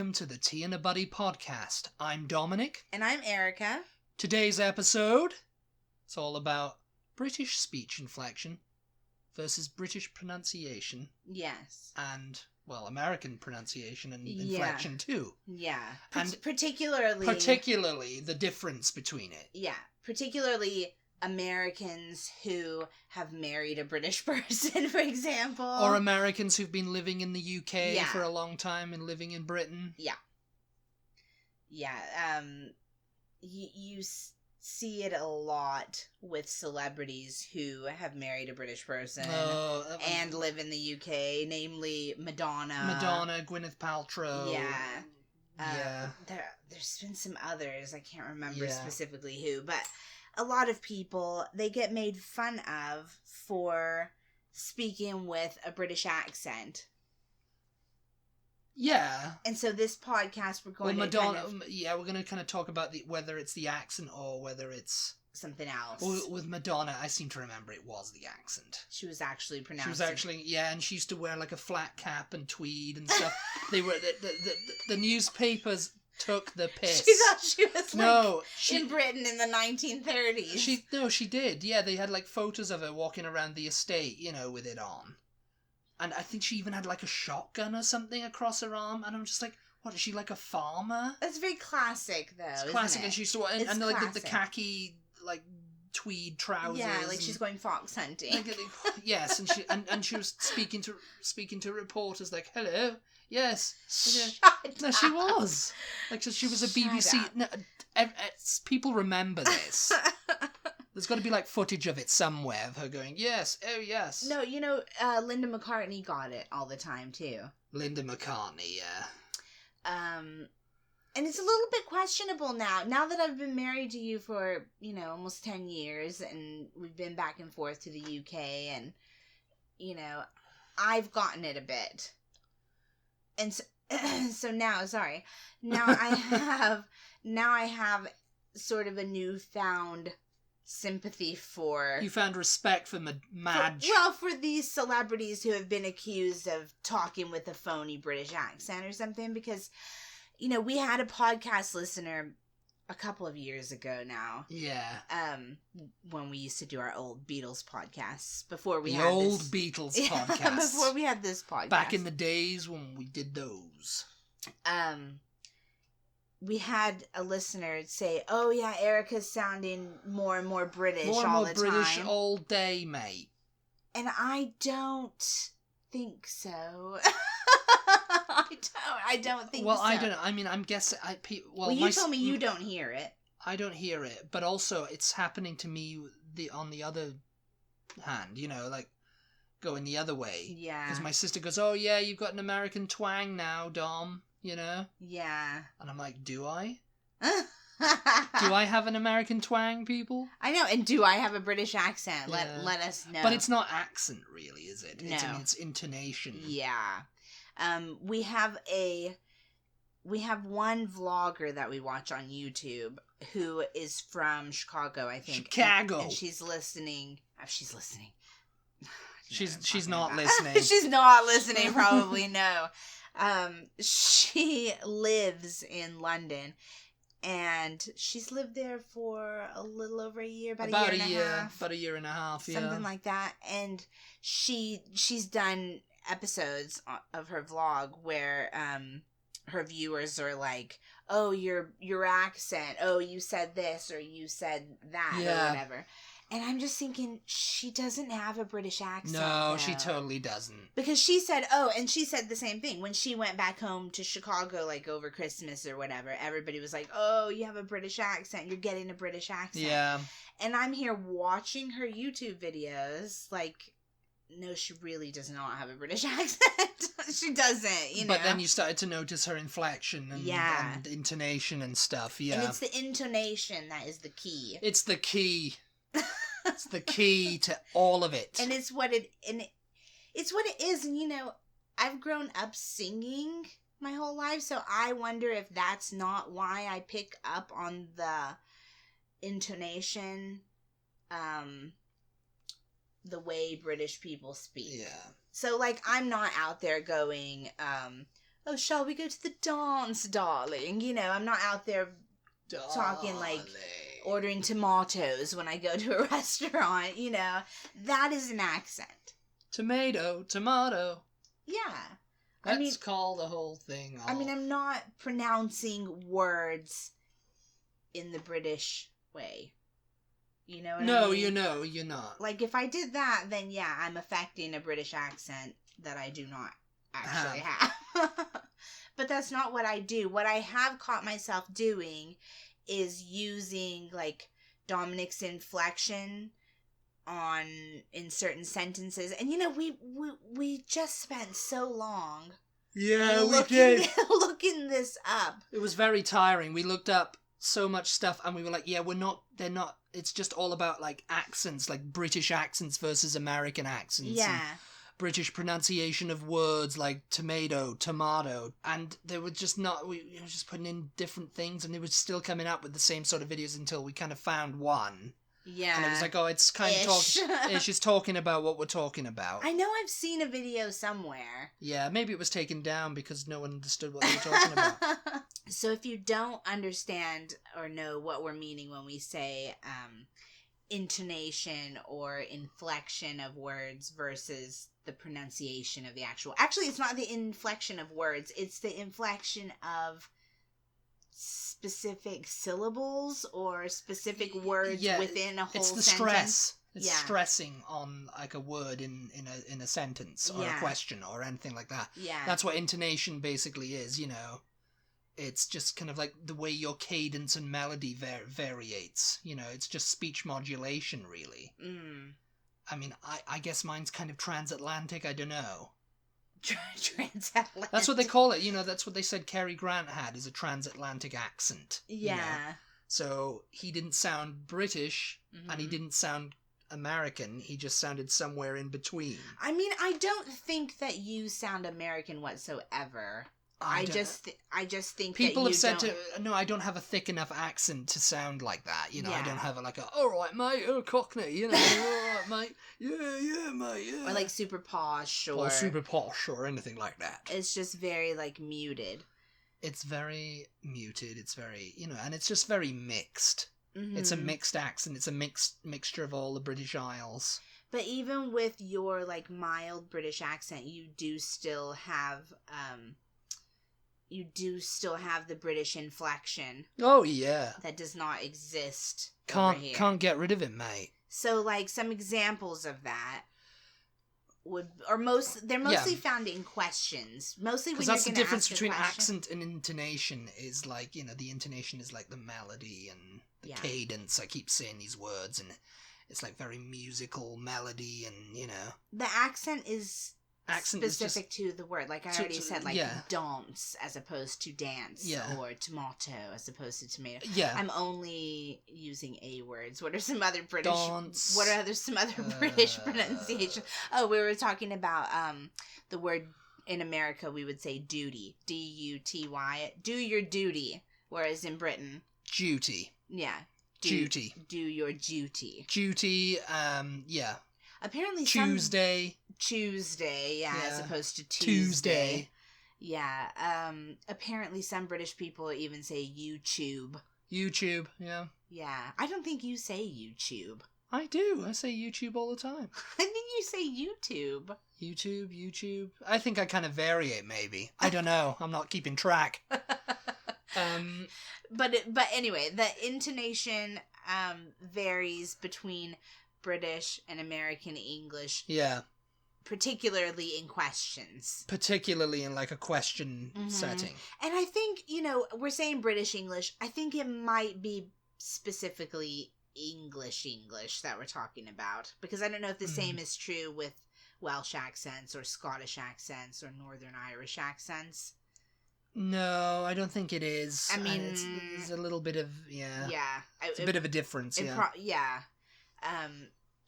welcome to the Tea and a Butty podcast. I'm Dominic. And I'm Erica. Today's episode, it's all about British speech inflection versus British pronunciation. Yes. And, well, American pronunciation and inflection too. Yeah. And particularly the difference between it. Yeah. Particularly Americans who have married a British person, for example. Or Americans who've been living in the UK for a long time and living in Britain. Yeah. Yeah. You see it a lot with celebrities who have married a British person and live in the UK, namely Madonna, Gwyneth Paltrow. Yeah. There's been some others, I can't remember specifically who, but a lot of people, they get made fun of for speaking with a British accent. Yeah. And so this podcast, we're going we're going to kind of talk about whether it's the accent or whether it's something else. Well, with Madonna, I seem to remember it was the accent. She was actually pronounced. And she used to wear like a flat cap and tweed and stuff. They were the newspapers took the piss. She thought she was in Britain in the 1930s. She did. Yeah, they had like photos of her walking around the estate, with it on. And I think she even had like a shotgun or something across her arm. And I'm just like, what, is she like a farmer? That's very classic though. It's classic, isn't it? And she used to and like the khaki like tweed trousers. Yeah, like she's going fox hunting. Yes, and she was speaking to reporters like, hello. Yes. No, she was. Like, so she was a BBC. No, people remember this. There's got to be, like, footage of it somewhere of her going, yes, oh, yes. No, Linda McCartney got it all the time, too. Linda McCartney, yeah. And it's a little bit questionable now. Now that I've been married to you for, almost 10 years, and we've been back and forth to the UK, and, I've gotten it a bit. And so now I have sort of a newfound sympathy for... You found respect for Madge. For these celebrities who have been accused of talking with a phony British accent or something, because, we had a podcast listener a couple of years ago now. Yeah. When we used to do our old Beatles podcasts before we Beatles podcasts. Before we had this podcast. Back in the days when we did those. We had a listener say, "Oh yeah, Erica's sounding more and more British all the time." More and more British all day, mate. And I don't think so. I don't think so. Well, I don't know. I mean, I'm guessing... you told me you don't hear it. I don't hear it, but also it's happening to me on the other hand, like going the other way. Yeah. Because my sister goes, oh yeah, you've got an American twang now, Dom, Yeah. And I'm like, do I? Do I have an American twang, people? I know, and do I have a British accent? Yeah. Let us know. But it's not accent, really, is it? No. It's intonation. Yeah. We have one vlogger that we watch on YouTube who is from Chicago, I think. Chicago. And she's listening. She's listening. She's not listening. She's not listening, probably, no. She lives in London, and she's lived there for a little over a year, about a year and a half. About a year and a half, yeah. Something like that. And she's done episodes of her vlog where her viewers are like, oh, your accent, oh, you said this or you said that or whatever. And I'm just thinking, she doesn't have a British accent. No, she totally doesn't. Because she said the same thing. When she went back home to Chicago, like over Christmas or whatever, everybody was like, oh, you have a British accent. You're getting a British accent. Yeah. And I'm here watching her YouTube videos, like, no, she really does not have a British accent. She doesn't, But then you started to notice her inflection and intonation and stuff, yeah. And it's the intonation that is the key. It's the key. It's the key to all of it. And it's what it is. And, I've grown up singing my whole life, so I wonder if that's not why I pick up on the intonation, the way British people speak. Yeah. So, like, I'm not out there going, oh, shall we go to the dance, darling? You know, I'm not out there talking like ordering tomatoes when I go to a restaurant, you know. That is an accent. Tomato. Yeah. Let's call the whole thing off. I mean, I'm not pronouncing words in the British way. You know what I mean? No, you're not. Like, if I did that, then yeah, I'm affecting a British accent that I do not actually have. But that's not what I do. What I have caught myself doing is using, like, Dominic's inflection in certain sentences. And, you know, we just spent so long looking this up. It was very tiring. We looked up so much stuff and we were like, yeah, they're not, it's just all about, like, accents, like British accents versus American accents. Yeah. British pronunciation of words like tomato, and they were just not, we were just putting in different things, and they were still coming up with the same sort of videos until we kind of found one. Yeah. And it was like, oh, it's kind of it's just talking about what we're talking about. I know I've seen a video somewhere. Yeah, maybe it was taken down because no one understood what they were talking about. So if you don't understand or know what we're meaning when we say intonation or inflection of words versus the pronunciation of the actually, it's not the inflection of words, it's the inflection of specific syllables or specific words within a whole sentence. It's the stress. It's stressing on, like, a word in a sentence or a question or anything like that. Yeah. That's what intonation basically is, you know. It's just kind of like the way your cadence and melody variates. You know, it's just speech modulation, really. Mm. I mean, I guess mine's kind of transatlantic, I don't know. Transatlantic. That's what they call it, you know, that's what they said Cary Grant had, is a transatlantic accent. Yeah. You know? So he didn't sound British, and he didn't sound American, he just sounded somewhere in between. I mean, I don't think that you sound American whatsoever. I just think people that have said no, I don't have a thick enough accent to sound like that. You know, I don't have all right, mate, you're a Cockney. You know, all right, mate. Yeah, mate. Yeah. Or like super posh or anything like that. It's just very like muted. It's very muted. It's very, you know, and it's just very mixed. Mm-hmm. It's a mixed accent. It's a mixture of all the British Isles. But even with your like mild British accent, you do still have the British inflection. Oh, yeah. That does not exist Can't get rid of it, mate. So, like, some examples of that they're mostly found in questions. Mostly when you're going to ask a question. Because that's the difference between accent and intonation is, like, you know, the intonation is like the melody and the cadence. I keep saying these words and it's like very musical melody and, you know. The accent is specific to the word, like I already said, like dance as opposed to dance, or tomato as opposed to tomato. Yeah, I'm only using A words. What are some other British? Dance. What are some other British pronunciations? Oh, we were talking about the word in America. We would say duty, duty. Do your duty, whereas in Britain, duty. Yeah, duty. Do your duty. Duty. Yeah. Apparently Tuesday, as opposed to Tuesday. Yeah. Apparently some British people even say YouTube. YouTube, yeah. Yeah. I don't think you say YouTube. I do. I say YouTube all the time. I think you say YouTube. YouTube. I think I kind of vary it, maybe. I don't know. I'm not keeping track. But anyway, the intonation varies between British and American English. Yeah. Particularly in questions. Particularly in like a question setting. And I think, you know, we're saying British English. I think it might be specifically English that we're talking about. Because I don't know if the same is true with Welsh accents or Scottish accents or Northern Irish accents. No, I don't think it is. I mean, it's a little bit of, Yeah. It's a bit of a difference,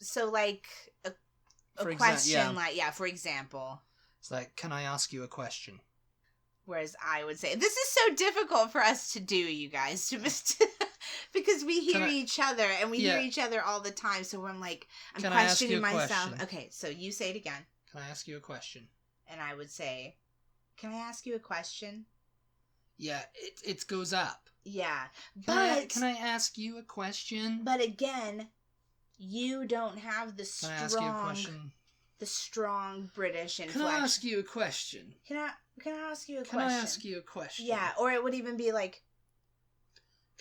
So, like, a question, for example. It's like, can I ask you a question? Whereas I would say, this is so difficult for us to do, you guys, because we hear each other, and we hear each other all the time, so I'm like, I'm questioning myself. Okay, so you say it again. Can I ask you a question? And I would say, can I ask you a question? Yeah, it goes up. Yeah. Can I ask you a question? But again, you don't have the strong... Can I ask you a question? The strong British inflection. Can I ask you a question? Can I ask you a question? Can I ask you a question? Yeah, or it would even be like...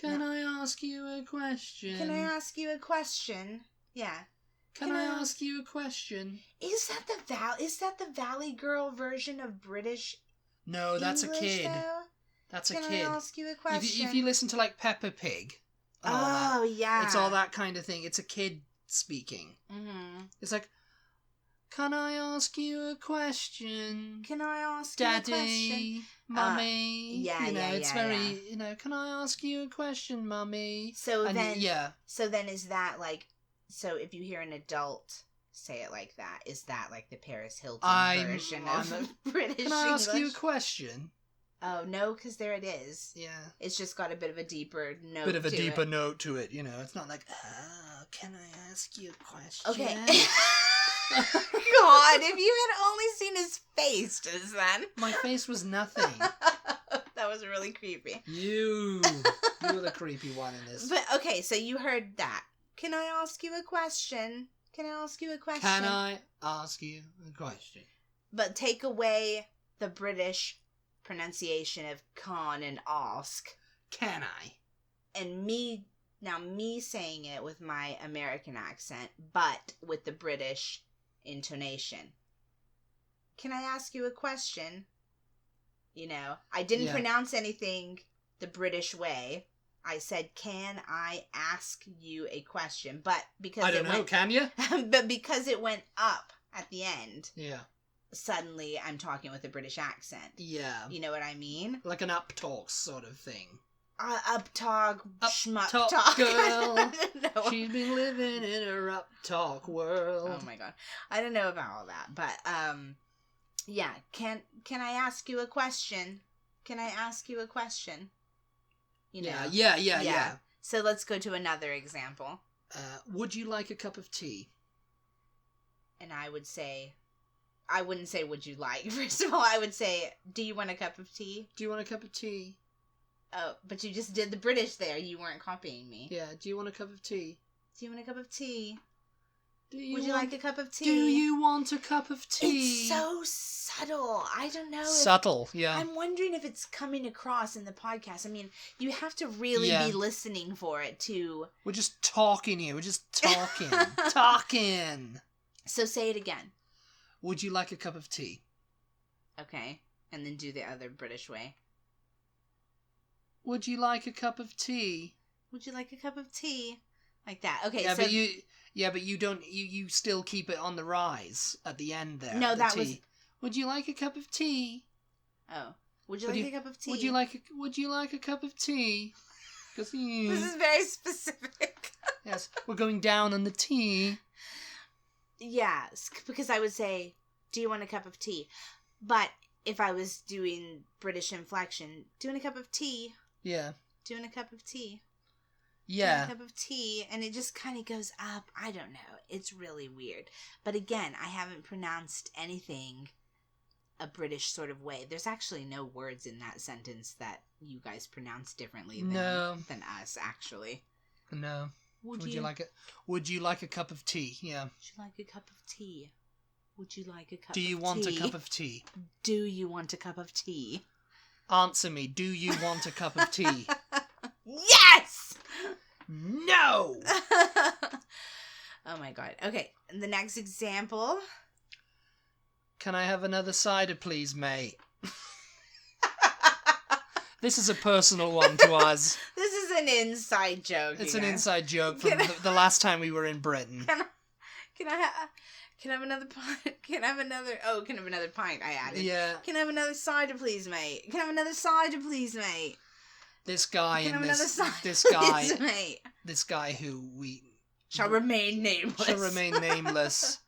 Can I ask you a question? Can I ask you a question? Yeah. Can I ask you a question? Is that the Valley Girl version of British No, that's English, a kid. Though? That's a kid. Can I ask you a question? If you listen to like Peppa Pig, yeah, it's all that kind of thing. It's a kid speaking. Mm-hmm. It's like, can I ask you a question? Can I ask Daddy, you a question? Mummy. It's very, yeah. Can I ask you a question, Mummy? So then is that like, so if you hear an adult say it like that, is that like the Paris Hilton version of British Can I ask English? you a question? Oh, no, because there it is. Yeah. It's just got a bit of a deeper note Bit of a deeper note to it, It's not like, oh, can I ask you a question? Okay. God, if you had only seen his face just then. My face was nothing. That was really creepy. You were the creepy one in this. But, okay, so you heard that. Can I ask you a question? Can I ask you a question? Can I ask you a question? But take away the British pronunciation of con and ask. Can I? And me saying it with my American accent, but with the British intonation. Can I ask you a question? I didn't pronounce anything the British way. I said, can I ask you a question? But because I don't know, can you? But because it went up at the end. Yeah. Suddenly I'm talking with a British accent. Yeah. You know what I mean? Like an up talk sort of thing. Up talk, schmuck talk. Girl. No. She's been living in her up talk world. Oh my god. I don't know about all that, but yeah, can I ask you a question? Can I ask you a question? Yeah. So let's go to another example. Would you like a cup of tea? And I wouldn't say would you like. First of all, I would say, do you want a cup of tea? Do you want a cup of tea? Oh, but you just did the British there. You weren't copying me. Yeah, do you want a cup of tea? Do you want a cup of tea? Would you like a cup of tea? Do you want a cup of tea? It's so subtle. I don't know. Subtle, yeah. I'm wondering if it's coming across in the podcast. I mean, you have to really be listening for it to... We're just talking here. We're just talking. Talking. So say it again. Would you like a cup of tea? Okay. And then do the other British way. Would you like a cup of tea? Would you like a cup of tea? Like that. Okay, yeah, so... but you don't... You still keep it on the rise at the end there. No, that tea. was... Would you like a cup of tea? Oh. Would you like a cup of tea? Would you like a cup of tea? This is very specific. Yes, we're going down on the tea. Yes, because I would say, do you want a cup of tea? But if I was doing British inflection, doing a cup of tea? Yeah. Doing a cup of tea? Yeah. Doing a cup of tea, and it just kind of goes up. I don't know. It's really weird. But again, I haven't pronounced anything a British sort of way. There's actually no words in that sentence that you guys pronounce differently than us, actually. No. Would you like it? Would you like a cup of tea? Yeah. Would you like a cup of tea? Would you like a cup of Do tea? you want a cup of tea? Do you want a cup of tea? Answer me. Do you want a cup of tea? Yes! No! Oh my god. Okay, the next example. Can I have another cider, please, mate? This is a personal one to us. This is an inside joke. It's an inside joke from the last time we were in Britain. Can I have another pint? Can I have another pint? I added. Yeah. Can I have another cider, please, mate? Can I have another cider, please, mate? This guy this guy who we shall remain nameless.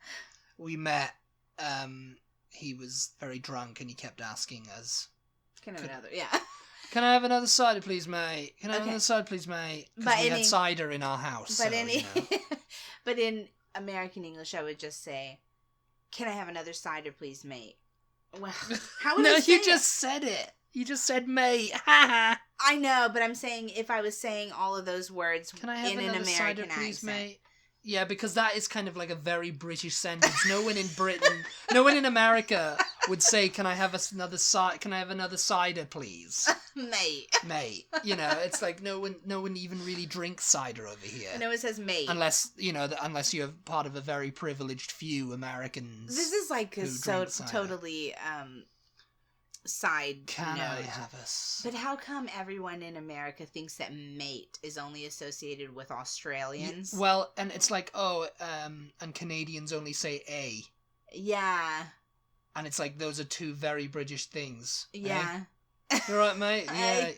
We met. He was very drunk and he kept asking us. Can I have another? Yeah. Can I have another cider, please, mate? Can I have another cider, please, mate? Because we had cider in our house. But but in American English, I would just say, "Can I have another cider, please, mate?" Well, how would No, I say you just said it. You just said mate. Ha I know, but I'm saying if I was saying all of those words Can I have in an another cider, American please, accent. mate? Yeah, because that is kind of like a very British sentence. No one in Britain, no one in America would say, "Can I have another Can I have another cider, please, Mate. mate?" You know, it's like no one even really drinks cider over here. No one says mate. Unless unless you're part of a very privileged few Americans. This is like a drink cider. totally side Can note. I have a? But how come everyone in America thinks that mate is only associated with Australians? Well, and it's like, and Canadians only say a. Yeah. And it's like, those are two very British things. Yeah. Eh? You alright, mate? Yeah,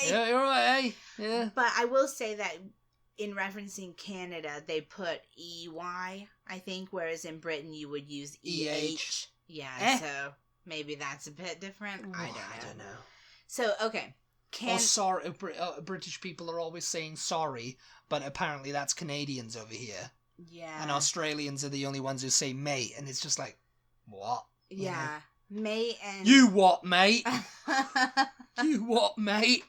yeah, you're right, eh? Yeah. But I will say that in referencing Canada, they put EY, I think, whereas in Britain you would use EH. Yeah, so maybe that's a bit different. I don't know. So, okay. Sorry, British people are always saying sorry, but apparently that's Canadians over here. Yeah. And Australians are the only ones who say mate, and it's just like, what? Yeah. Mate and... You what, mate? You what, mate?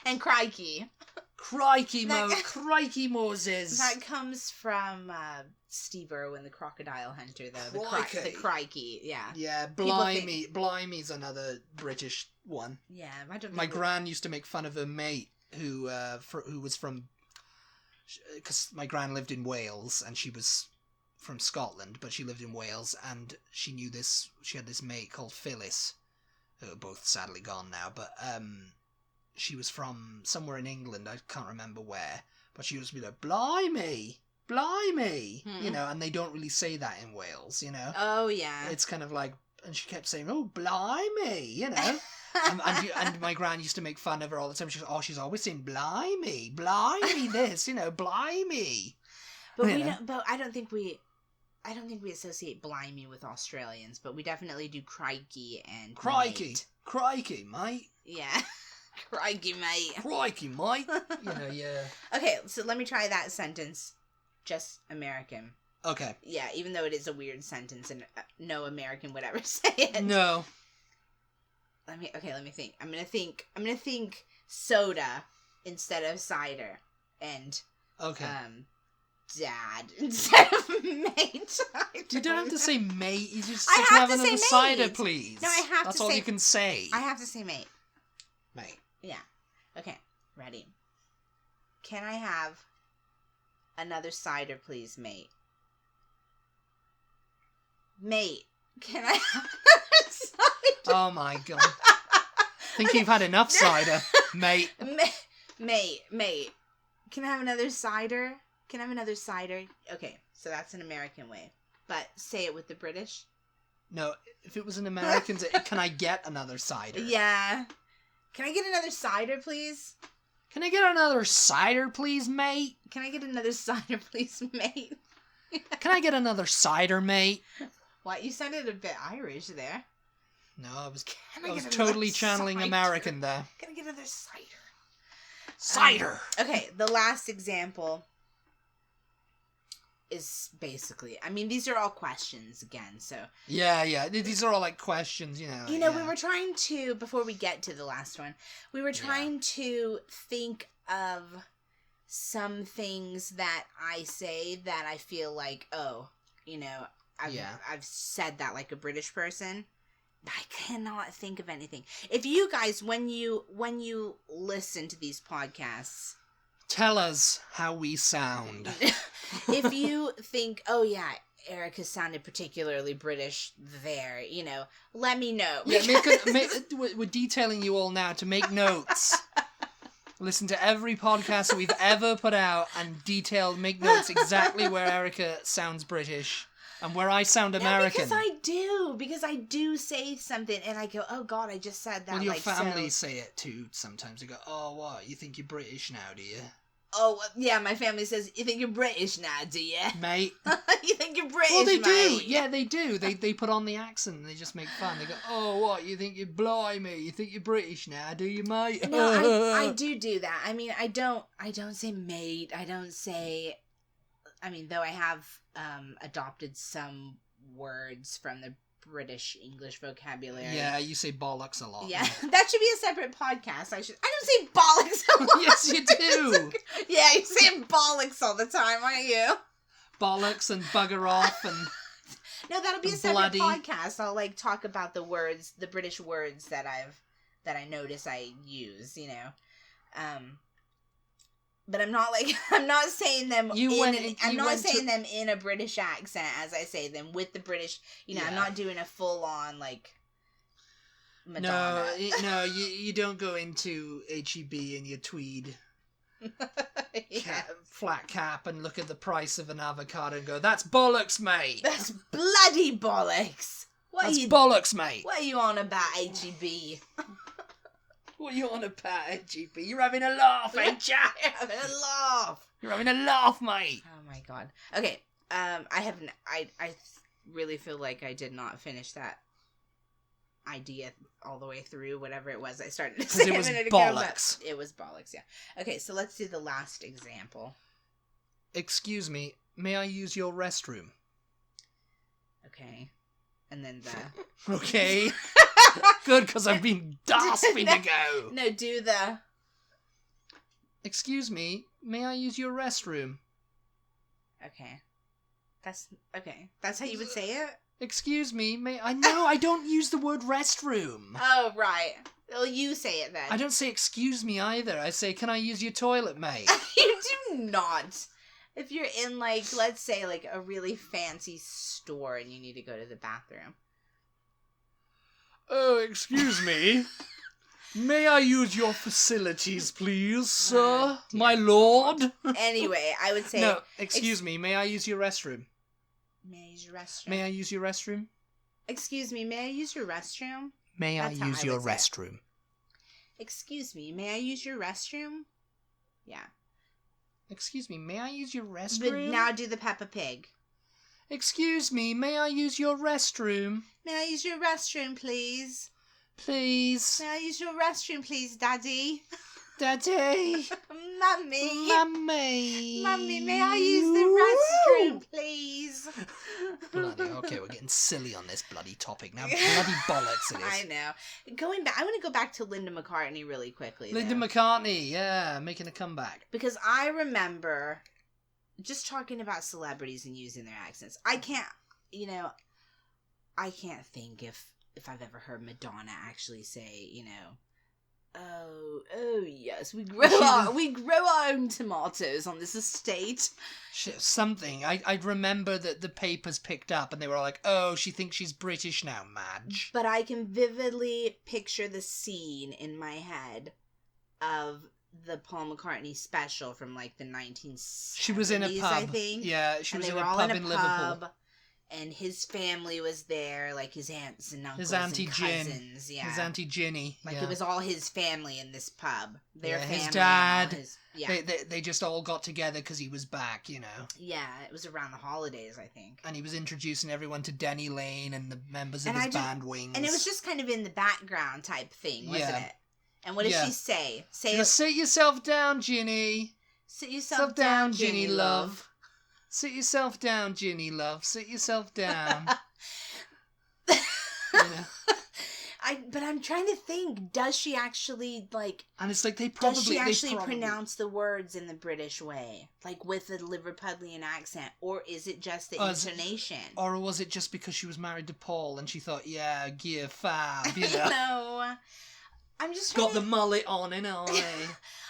And crikey. Crikey, Crikey Moses. That comes from Steve Irwin, the Crocodile Hunter, though. Crikey. The crikey, yeah. Yeah, blimey. Blimey's another British one. Yeah, I don't. My gran used to make fun of her mate who was from, because my gran lived in Wales and she was from Scotland, but she lived in Wales, and she had this mate called Phyllis, who are both sadly gone now, but she was from somewhere in England, I can't remember where, but she used to be like, blimey, you know, and they don't really say that in Wales, you know. Oh, yeah. It's kind of like, and she kept saying, oh, blimey, you know. and my gran used to make fun of her all the time. She's always saying, blimey this, you know, blimey. But I don't think we associate blimey with Australians, but we definitely do crikey and Crikey, mate. Yeah. Crikey, mate. Crikey, mate. You know, yeah. Okay, so let me try that sentence. Just American. Okay. Yeah, even though it is a weird sentence and no American would ever say it. No. Let me think. I'm gonna think soda instead of cider. And dad instead of mate. You don't have to say mate. You just I can have have to say another mate. cider, please. No, I have That's to all say, you can say. I have to say mate. Mate. Yeah. Okay. Ready. Can I have another cider, please, mate? Mate, can I have another cider? Oh my god. Think you've had enough cider, mate. Mate. Can I have another cider? Can I have another cider? Okay, so that's an American way. But say it with the British. No, if it was an American, can I get another cider? Yeah. Can I get another cider, please? Can I get another cider, please, mate? Can I get another cider, please, mate? Can I get another cider, mate? What? You sounded a bit Irish there. No, I was totally channeling cider? American there. Can I get another cider? Cider! Okay, the last example is basically... I mean, these are all questions again, so... Yeah. These are all, like, questions, you know. You know, we were trying to... Before we get to the last one, we were trying to think of some things that I say that I feel like, oh, you know, I've said that like a British person. I cannot think of anything. If you guys, when you listen to these podcasts, tell us how we sound. If you think, oh yeah, Erica sounded particularly British there, you know, let me know. Yeah, we're detailing you all now to make notes. Listen to every podcast that we've ever put out and make notes exactly where Erica sounds British. And where I sound American. Because I do say something and I go, oh God, I just said that. Well, your family say it too sometimes. They go, oh, what? You think you're British now, do you? Oh, yeah, my family says, you think you're British now, do you? Mate. You think you're British, well, they mate? do. Yeah, they do. They put on the accent and they just make fun. They go, oh, what? You think you're blimey? You think you're British now, do you, mate? No, I do that. I mean, I don't say mate. I don't say... I mean, though I have adopted some words from the British English vocabulary. Yeah, you say bollocks a lot. Yeah, that should be a separate podcast. I don't say bollocks a lot. Yes, you do. Yeah, you say bollocks all the time, aren't you? Bollocks and bugger off and... No, that'll be a separate podcast. I'll like talk about the words, the British words that I notice I use, you know. But I'm not saying them them in a British accent as I say them with the British, you know, I'm not doing a full on like Madonna. No, you don't go into HEB in your tweed flat cap and look at the price of an avocado and go, that's bollocks, mate. That's bloody bollocks. Bollocks, mate. What are you on about, HEB? What are you on about, HEB? You're having a laugh, ain't ya? You're having a laugh. You're having a laugh, mate. Oh my god. Okay, I really feel like I did not finish that idea all the way through, whatever it was I started to say a minute ago. Bollocks. It was bollocks, yeah. Okay, so let's do the last example. Excuse me, may I use your restroom? Okay. And then the... Okay. Good, because I've been gasping to go. No, do the... Excuse me, may I use your restroom? Okay. That's how you would say it? Excuse me, I don't use the word restroom. Oh, right. Well, you say it then. I don't say excuse me either. I say, can I use your toilet, mate? You do not. If you're in, like, let's say, like, a really fancy store and you need to go to the bathroom. Oh, excuse me. May I use your facilities, please, sir? My lord? Anyway, I would say... No, excuse me, may I use your restroom? May I use your restroom? May I use your restroom? Excuse me, may I use your restroom? May I use your restroom? Excuse me, may I use your restroom? Yeah. Excuse me, may I use your restroom? But now do the Peppa Pig. Excuse me, may I use your restroom? May I use your restroom, please? Please. May I use your restroom, please, Daddy? Daddy. Mummy. Mummy. Mummy, may I use the restroom, please? Bloody, okay, we're getting silly on this bloody topic now. Bloody bollocks it is. I know. Going back, I want to go back to Linda McCartney really quickly. Linda McCartney, yeah, making a comeback. Because I remember just talking about celebrities and using their accents. I can't think if I've ever heard Madonna actually say, you know, oh yes, we grow our own tomatoes on this estate. Something. I remember that the papers picked up and they were all like, oh, she thinks she's British now, Madge. But I can vividly picture the scene in my head of the Paul McCartney special from like the 1970s. She was in a pub. I think. Yeah, she was in a pub in Liverpool. And his family was there, like his aunts and uncles, his Auntie and cousins. Gin. Yeah, his Auntie Ginny. Like it was all his family in this pub. Their family. His dad. Yeah. They just all got together because he was back, you know. Yeah, it was around the holidays, I think. And he was introducing everyone to Denny Lane and the members of his band Wings. And it was just kind of in the background type thing, wasn't it? And what did she say? Sit yourself down, Ginny. Sit yourself down, Ginny, love. Sit yourself down, Ginny, love. Sit yourself down. You know? But I'm trying to think. Does she actually And it's like does she actually pronounce the words in the British way, like with a Liverpudlian accent, or is it just the intonation? Or was it just because she was married to Paul and she thought, yeah, gear fab, you know? No. I'm just got the mullet on, I.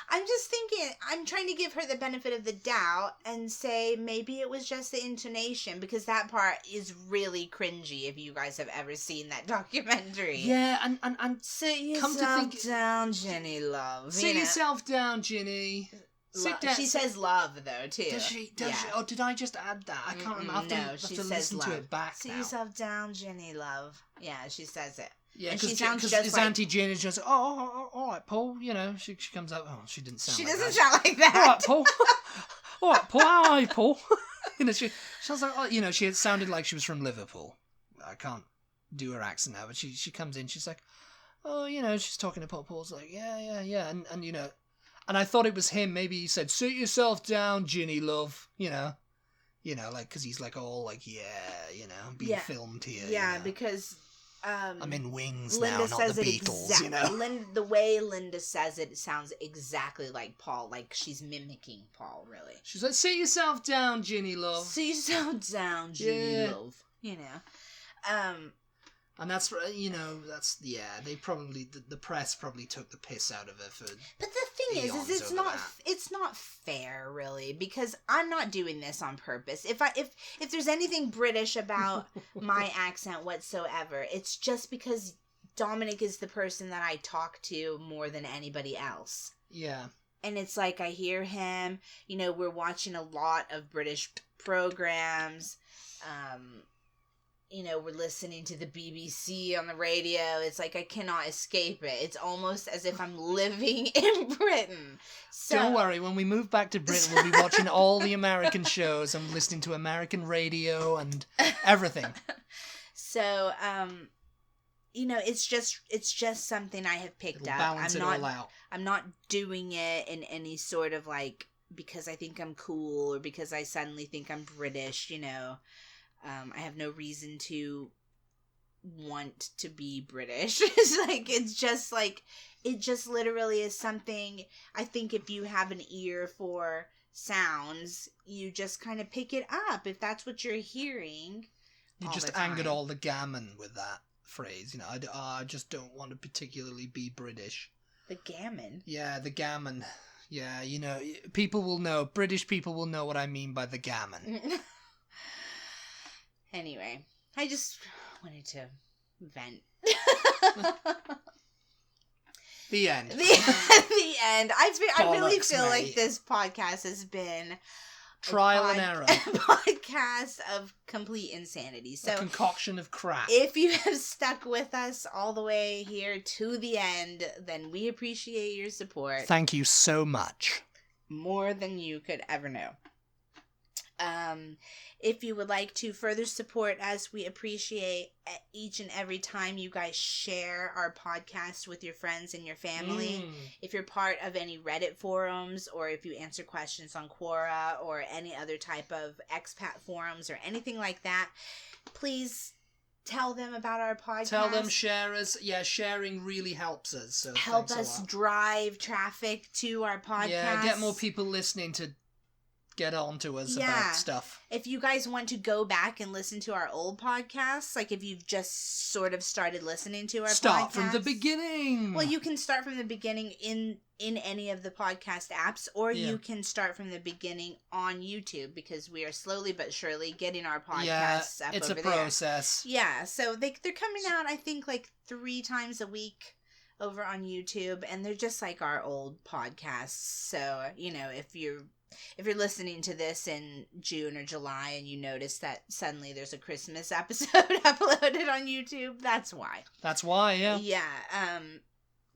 I'm just thinking, I'm trying to give her the benefit of the doubt and say maybe it was just the intonation, because that part is really cringy if you guys have ever seen that documentary. Yeah, and sit yourself down, Ginny, love. Sit yourself down, Ginny. Sit down. She says love, though, too. Does she? Oh, did I just add that? I can't remember. She says listen love. To it back Sit now. yourself down, Ginny, love. Yeah, she says it. Yeah, because his Auntie Jane is just, all right, Paul, you know, she comes out, she didn't sound like that. She doesn't sound like that. All right, Paul. All right, Paul, how are you, Paul? You know, she sounds like, oh, you know, she sounded like she was from Liverpool. I can't do her accent now, but she comes in, she's like, oh, you know, she's talking to Paul. Paul's like, yeah, and you know, and I thought it was him. Maybe he said, sit yourself down, Ginny, love, you know. You know, like, because he's like all like, yeah, you know, being filmed here. Yeah, you know? because I'm in Wings Linda now, not says the Beatles, you know? the way Linda says it sounds exactly like Paul, like she's mimicking Paul, really. She's like, sit yourself down, Ginny love. Sit yourself down, Ginny love. You know. And that's, you know, they probably, the press probably took the piss out of her for... But the thing is it's not fair, really, because I'm not doing this on purpose. If there's anything British about my accent whatsoever, it's just because Dominic is the person that I talk to more than anybody else. Yeah. And it's like, I hear him, you know, we're watching a lot of British programs, you know, we're listening to the BBC on the radio. It's like I cannot escape it. It's almost as if I'm living in Britain. So, don't worry, when we move back to Britain, we'll be watching all the American shows and listening to American radio and everything. So, you know, it's just something I have picked up. Balance it all out. I'm not doing it in any sort of like, because I think I'm cool or because I suddenly think I'm British, you know. I have no reason to want to be British. It's just literally is something. I think if you have an ear for sounds, you just kind of pick it up if that's what you're hearing. You just angered all the gammon with that phrase. You know, I just don't want to particularly be British. The gammon? Yeah, the gammon. Yeah, you know, British people will know what I mean by the gammon. Anyway, I just wanted to vent. The end. The end. I really feel like this podcast has been trial and error. A podcast of complete insanity. So, a concoction of crap. If you have stuck with us all the way here to the end, then we appreciate your support. Thank you so much. More than you could ever know. If you would like to further support us, we appreciate each and every time you guys share our podcast with your friends and your family. If you're part of any Reddit forums, or if you answer questions on Quora or any other type of expat forums or anything like that, please tell them about our podcast. Tell them, share us. Yeah, sharing really helps us. So help us drive traffic to our podcast. Yeah, get more people listening to get on to us about stuff. If you guys want to go back and listen to our old podcasts, like if you've just sort of started listening to our Start from the beginning. Well, you can start from the beginning in any of the podcast apps, or you can start from the beginning on YouTube, because we are slowly but surely getting our podcasts up it's over a process. There. Yeah, so they're coming out, I think, like 3 times a week over on YouTube, and they're just like our old podcasts. So, you know, if you're listening to this in June or July and you notice that suddenly there's a Christmas episode uploaded on YouTube, that's why. That's why, yeah. Yeah,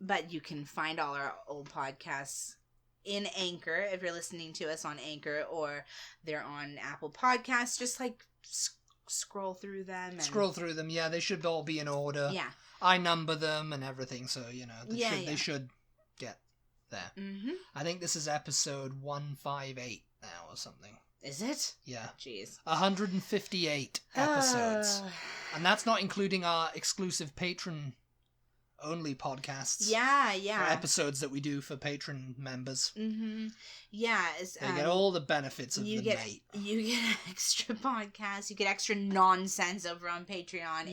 but you can find all our old podcasts in Anchor if you're listening to us on Anchor, or they're on Apple Podcasts. Just like scroll through them. Yeah. They should all be in order. Yeah. I number them and everything, so, you know, they should get there. Mm-hmm. I think this is episode 158 now or something. Is it? Yeah. Jeez. 158 episodes. And that's not including our exclusive patron only podcasts. Yeah. Or episodes that we do for patron members. Mm-hmm. Yeah. You get all the benefits of the mate. You get extra podcasts. You get extra nonsense over on Patreon.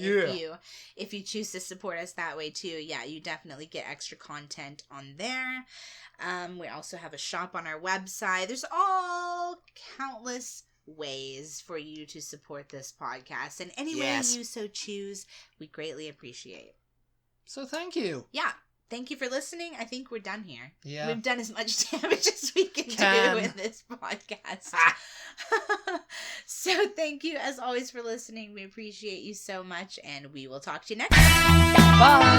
If you choose to support us that way too. Yeah, you definitely get extra content on there. We also have a shop on our website. There's all countless ways for you to support this podcast. And any way you so choose, we greatly appreciate. So thank you. Yeah. Thank you for listening. I think we're done here. Yeah. We've done as much damage as we can do in this podcast. So thank you as always for listening. We appreciate you so much, and we will talk to you next time. Bye.